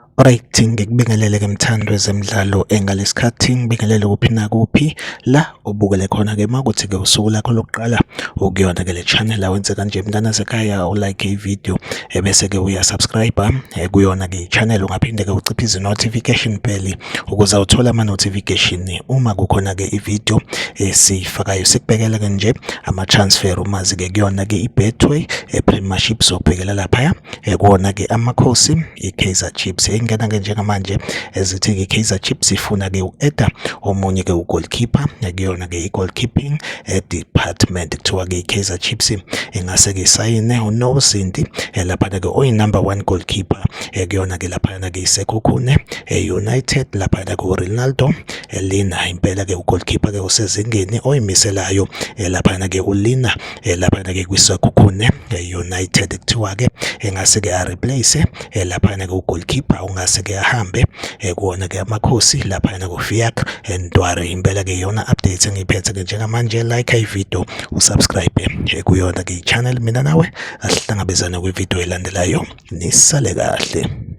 Alright, ngikubingelele-ke mthando wezemidlalo ngalesikhathi ngibingelele kuphi nakuphi la ubukele khona-ke makuthi-ke usuku lakho lokuqala ukuyona-ke le channel awenze kanje mntanasekhaya ulike ividiyo bese-ke uyasubscribe kuyona-ke i-channel ungaphinde-ke uciphe izi-notification bell ukuze uthole ama-notification uma kukhona-ke ividiyo esiyifakayo. Sikubekela-ke nje ama-transfer umazi-ke kuyona-ke i-Betway Premiership sokubhekela laphaya kuwona-ke amakhosi i-Kaizer Chiefs ngena-ke njengamanje ezithi-ke i-Kaizer Chiefs ifuna-ke uku-eda omunye-ke u-goalkeeper kuyona-ke i-goalkeeping department kuthiwa-ke i-Kaizer Chiefs ingase-ke isayine uNozinti laphana-ke oyi-number 1 goalkeeper kuyona-ke laphana-ke iSekhukhune United laphana-ke uRonaldo Lina impela-ke ugoalkeeper-ke osezingeni oyimiselayo laphana-ke uLina laphana-ke kwiSekhukhune United kuthiwa-ke engase-ke a-replace laphana-ke ugoalkeeper ongase-ke ahambe kuwona-ke amakhosi laphana kuFiak Ntwari. Impela-ke iyona update engiyiphethe-ke njengamanje. Like ividiyo usubscribe kuyona-ke i-channel, mina nawe asihlangabezane kwividiyo elandelayo. Nisale kahle.